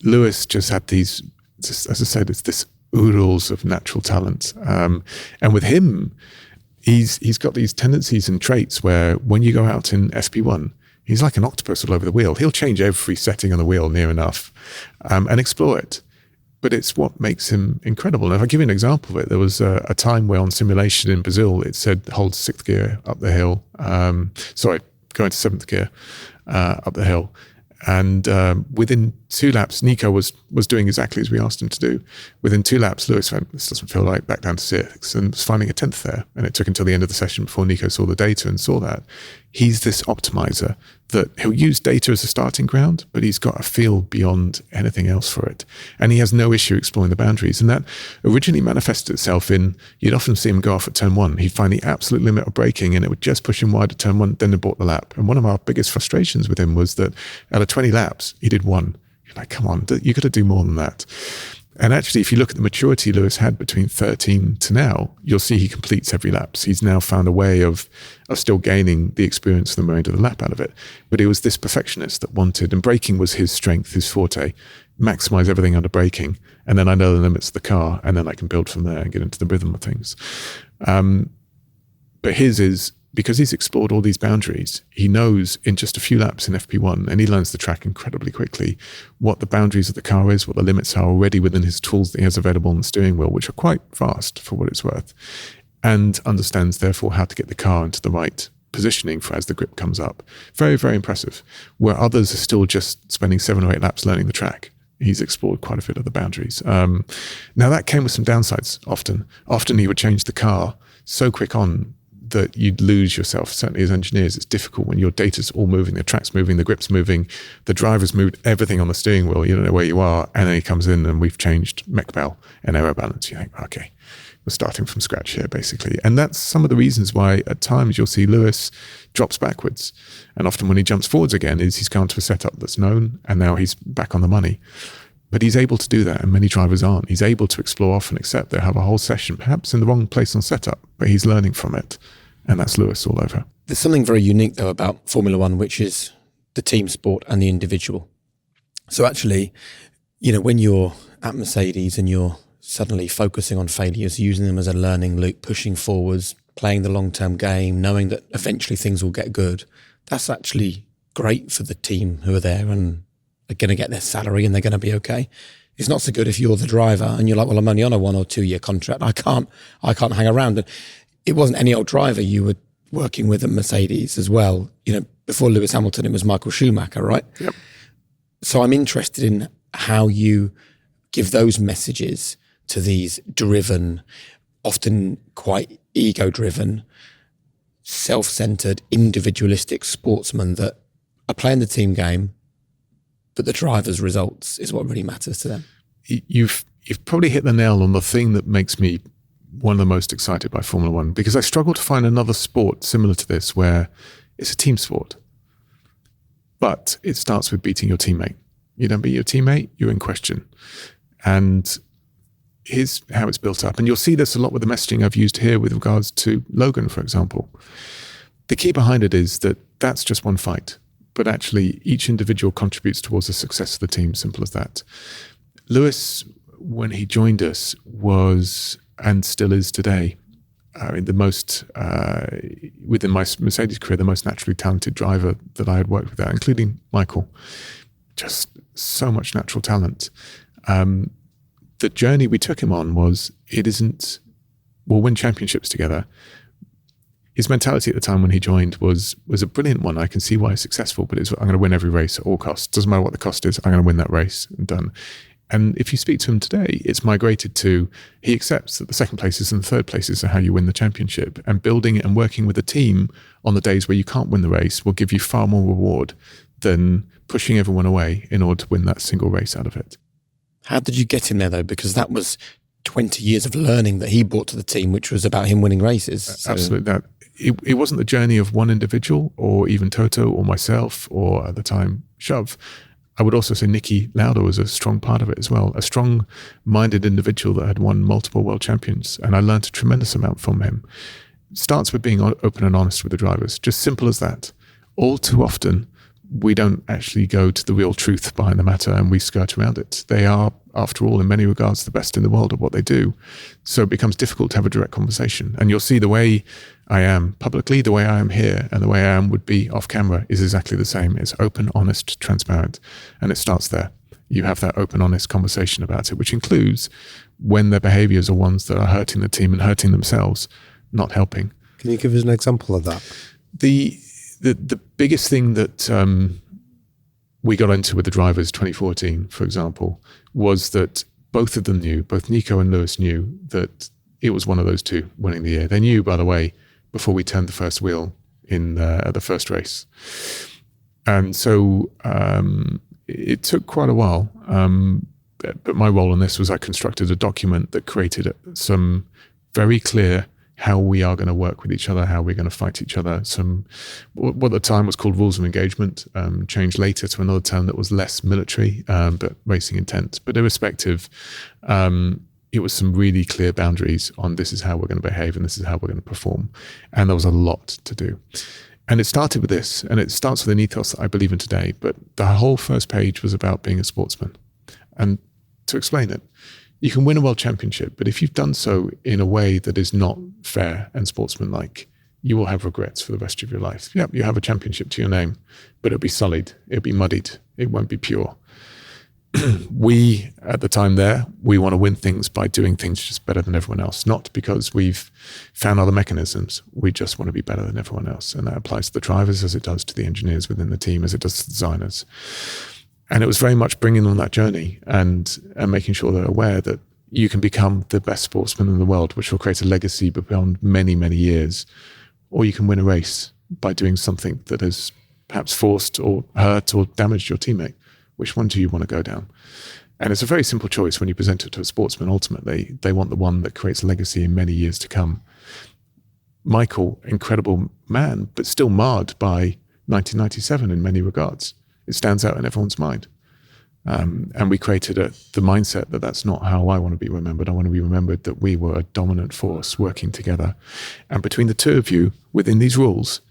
Lewis just had these, just, as I said, it's this oodles of natural talent. And with him, he's got these tendencies and traits where when you go out in FP1, he's like an octopus all over the wheel. He'll change every setting on the wheel near enough and explore it. But it's what makes him incredible. And if I give you an example of it, there was a time where on simulation in Brazil, it said hold sixth gear up the hill. Go into seventh gear up the hill. And within 2 laps, Nico was doing exactly as we asked him to do. Within 2 laps, Lewis went, this doesn't feel right, back down to 6, and was finding a 10th there. And it took until the end of the session before Nico saw the data and saw that. He's this optimizer that he'll use data as a starting ground, but he's got a feel beyond anything else for it. And he has no issue exploring the boundaries. And that originally manifested itself in, you'd often see him go off at turn 1. He'd find the absolute limit of braking and it would just push him wide at turn 1, then they bought the lap. And one of our biggest frustrations with him was that out of 20 laps, he did 1. You're like, come on, you got to do more than that. And actually, if you look at the maturity Lewis had between 13 to now, you'll see he completes every lap. He's now found a way of still gaining the experience of the remainder of the lap out of it. But it was this perfectionist that wanted, and braking was his strength, his forte, maximize everything under braking. And then I know the limits of the car, and then I can build from there and get into the rhythm of things. But his is, because he's explored all these boundaries, he knows in just a few laps in FP1, and he learns the track incredibly quickly, what the boundaries of the car is, what the limits are already within his tools that he has available on the steering wheel, which are quite fast for what it's worth, and understands therefore how to get the car into the right positioning for as the grip comes up. Very, very impressive. Where others are still just spending 7 or 8 laps learning the track, he's explored quite a bit of the boundaries. Now that came with some downsides often. Often he would change the car so quick on that you'd lose yourself. Certainly as engineers, it's difficult when your data's all moving, the track's moving, the grip's moving, the driver's moved everything on the steering wheel, you don't know where you are, and then he comes in and we've changed mech bell and aero balance. You think, okay, we're starting from scratch here, basically. And that's some of the reasons why at times you'll see Lewis drops backwards. And often when he jumps forwards again, he's gone to a setup that's known, and now he's back on the money. But he's able to do that, and many drivers aren't. He's able to explore off and accept they'll have a whole session, perhaps in the wrong place on setup, but he's learning from it. And that's Lewis all over. There's something very unique, though, about Formula One, which is the team sport and the individual. So actually, when you're at Mercedes and you're suddenly focusing on failures, using them as a learning loop, pushing forwards, playing the long-term game, knowing that eventually things will get good, that's actually great for the team who are there and are going to get their salary and they're going to be okay. It's not so good if you're the driver and you're like, well, I'm only on a 1 or 2 year contract. I can't hang around. And it wasn't any old driver you were working with at Mercedes as well. Before Lewis Hamilton, it was Michael Schumacher, right? Yep. So I'm interested in how you give those messages to these driven, often quite ego-driven, self-centered, individualistic sportsmen that are playing the team game, but the driver's results is what really matters to them. You've probably hit the nail on the thing that makes me one of the most excited by Formula One, because I struggle to find another sport similar to this where it's a team sport, but it starts with beating your teammate. You don't beat your teammate, you're in question. And here's how it's built up. And you'll see this a lot with the messaging I've used here with regards to Logan, for example. The key behind it is that that's just one fight, but actually each individual contributes towards the success of the team, simple as that. Lewis, when he joined us, was, and still is today, the most, within my Mercedes career, the most naturally talented driver that I had worked with, including Michael. Just so much natural talent. The journey we took him on was, we'll win championships together. His mentality at the time when he joined was a brilliant one. I can see why he's successful, but I'm going to win every race at all costs. Doesn't matter what the cost is, I'm going to win that race and done. And if you speak to him today, it's migrated to, he accepts that the second places and the third places are how you win the championship, and building and working with a team on the days where you can't win the race will give you far more reward than pushing everyone away in order to win that single race out of it. How did you get him there, though? Because that was 20 years of learning that he brought to the team, which was about him winning races. So. Absolutely. It wasn't the journey of one individual or even Toto or myself or at the time Shove. I would also say Niki Lauda was a strong part of it as well, a strong-minded individual that had won multiple world champions, and I learned a tremendous amount from him. It starts with being open and honest with the drivers, just simple as that. All too often, we don't actually go to the real truth behind the matter and we skirt around it. They are, after all, in many regards, the best in the world at what they do. So it becomes difficult to have a direct conversation. And you'll see the way I am publicly, the way I am here, and the way I am would be off camera is exactly the same. It's open, honest, transparent. And it starts there. You have that open, honest conversation about it, which includes when their behaviors are ones that are hurting the team and hurting themselves, not helping. Can you give us an example of that? The biggest thing that we got into with the drivers 2014, for example, was that both of them knew, both Nico and Lewis knew that it was one of those two winning the year. They knew, by the way, before we turned the first wheel in the first race. And so it took quite a while. But my role in this was I constructed a document that created some very clear how we are going to work with each other, how we're going to fight each other. Some, what at the time was called rules of engagement, changed later to another term that was less military, but racing intent. But irrespective, it was some really clear boundaries on this is how we're going to behave and this is how we're going to perform. And there was a lot to do. And it started with this, and it starts with an ethos that I believe in today, but the whole first page was about being a sportsman. And to explain it, you can win a world championship, but if you've done so in a way that is not fair and sportsmanlike, you will have regrets for the rest of your life. Yep, you have a championship to your name, but it'll be sullied, it'll be muddied, it won't be pure. We, at the time there, we want to win things by doing things just better than everyone else, not because we've found other mechanisms. We just want to be better than everyone else. And that applies to the drivers as it does to the engineers within the team, as it does to the designers. And it was very much bringing them on that journey and making sure they're aware that you can become the best sportsman in the world, which will create a legacy beyond many, many years. Or you can win a race by doing something that has perhaps forced or hurt or damaged your teammate. Which one do you want to go down? And it's a very simple choice when you present it to a sportsman. Ultimately, they want the one that creates a legacy in many years to come. Michael, incredible man, but still marred by 1997 in many regards. It stands out in everyone's mind. And we created the mindset that that's not how I want to be remembered. I want to be remembered that we were a dominant force working together. And between the two of you, within these rules,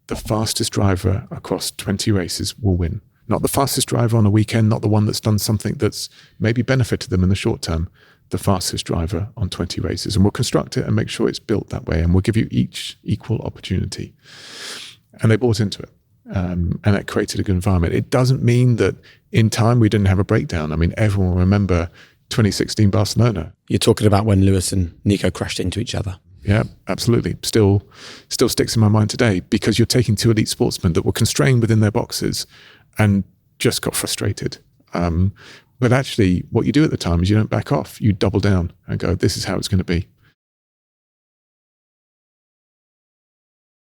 the fastest driver across 20 races will win. Not the fastest driver on a weekend, not the one that's done something that's maybe benefited them in the short term, the fastest driver on 20 races. And we'll construct it and make sure it's built that way. And we'll give you each equal opportunity. And they bought into it. And that created a good environment. It doesn't mean that in time we didn't have a breakdown. I mean, everyone will remember 2016 Barcelona. You're talking about when Lewis and Nico crashed into each other. Yeah, absolutely. Still sticks in my mind today because you're taking two elite sportsmen that were constrained within their boxes and just got frustrated. But actually, what you do at the time is you don't back off. You double down and go, this is how it's going to be.